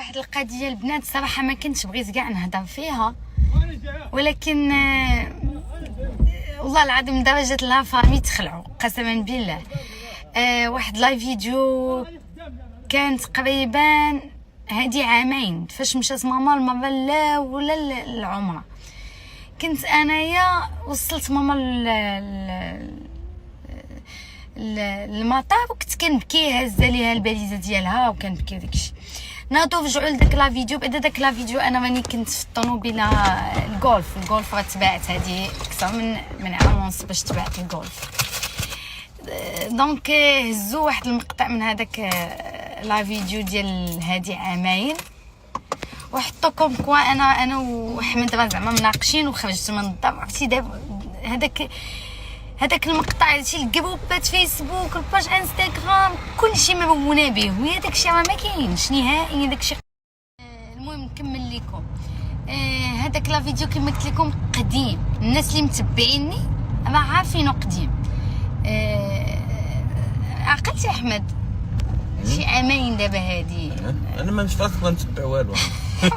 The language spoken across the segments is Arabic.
واحد القضيه البنات صراحه ما كنتش بغيت كاع نهضر فيها، ولكن والله العظيم لدرجه لا فامي تخلعوا قسما بالله. واحد لايف فيديو كان تقريبا هادي عامين فاش مشات ماما المره الاولى العمره. كنت انايا وصلت ماما المطار وكنت كنبكي، هازه ليها الباليزه ديالها وكنبكي وداكشي. ناضو رجعوا لداك لا فيديو. بعد داك لا فيديو انا ماني كنت في الطوموبيله الجولف راه تبعت هذه اكثر من عام ونص باش تبعت الجولف. دونك هزوا واحد المقطع من هذاك لا فيديو ديال هادي عامين وحطوكم كوا انا وحمد راه زعما مناقشين وخرجت من الدار. عرفتي دابا هذاك المقطع شي الجروبات فيسبوك الباج انستغرام كلشي مرونه به، وهي داكشي راه ما كاينش نهائيا داكشي. المهم نكمل لكم هذاك لا فيديو كما قلت لكم قديم، الناس اللي متبعيني راه عارفينه قديم. عقلتي احمد شي عامين دابا هادي انا ما مش فاكر نتبع والو.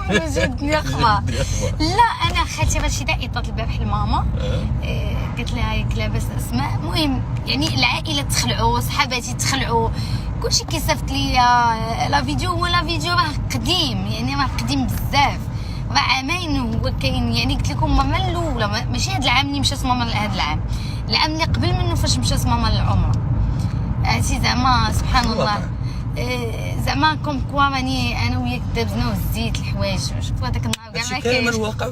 جاتني اخبار. لا انا خالتي رشيده عيطات البارح لماما قالت لها ياك لاباس اسماء. المهم يعني العائله تخلعوا، صحاباتي تخلعوا، كلشي كيصيفط ليا لا فيديو. هو لا فيديو راه قديم، يعني راه قديم بزاف، راه عامين هو كاين. يعني قلت لكم ماما الاولى ماشي هذا العام اللي مشات ماما لهذا العام اللي قبل منه فاش مشات ماما للعمره. عرفتي زعما سبحان الله زعما كوم كوا راني انا وياك دابزنا وزيت الحوايج. شوف هذاك النهار كاع ما كاين الواقع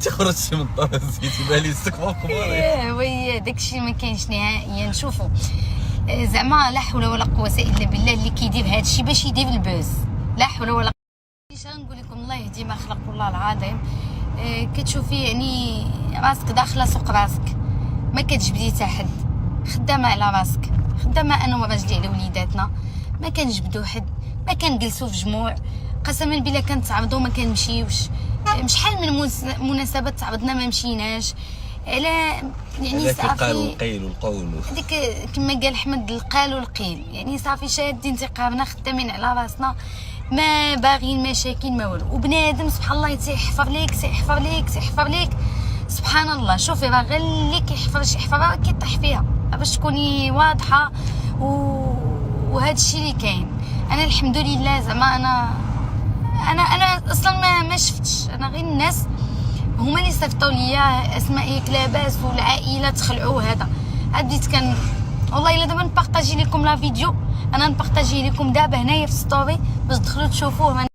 تخرج من الدار زيتي بالي استكبار كبار. وي داكشي ما كاينش نهائيا. شوفوا زعما لا حول ولا قوه الا بالله اللي كيدير هذا الشيء باش يدير البوز. لا حول ولا قوه. اش غنقول لكم، الله يهدي ما خلق والله العظيم. كتشوفي يعني راسك داخله سوق راسك، ما كتجبدي حتى حد، خدامه على راسك، خدامه انا وراجلي على وليداتنا، ما كنجبدو حد، ما كنجلسو في جموع. قسما بالله كنتعرضوا ما كنمشيوش. شحال من مناسبات تعرضنا ما مشيناش على يعني صافي القيل والقول هذيك كما قال احمد القال والقيل. يعني صافي شادين انتقامنا، خدامين على راسنا، ما باغيين مشاكل ما والو. وبنادم سبحان الله تيحفر ليك تيحفر ليك تيحفر ليك سبحان الله. شوفي راه غير اللي كيحفر شي حفره كيطيح فيها باش تكوني واضحه. وهذا الشيء اللي كاين. انا الحمد لله زعما انا اصلا ما شفتش. انا غير الناس هما اللي صيفطوا ليا اسماء ياك لاباس والعائله تخلعوا. هذا بديت كان والله الا دابا نبارطاجي لكم لا فيديو، انا نبارطاجي لكم دابا هنايا في ستوري باش تدخلوا تشوفوه.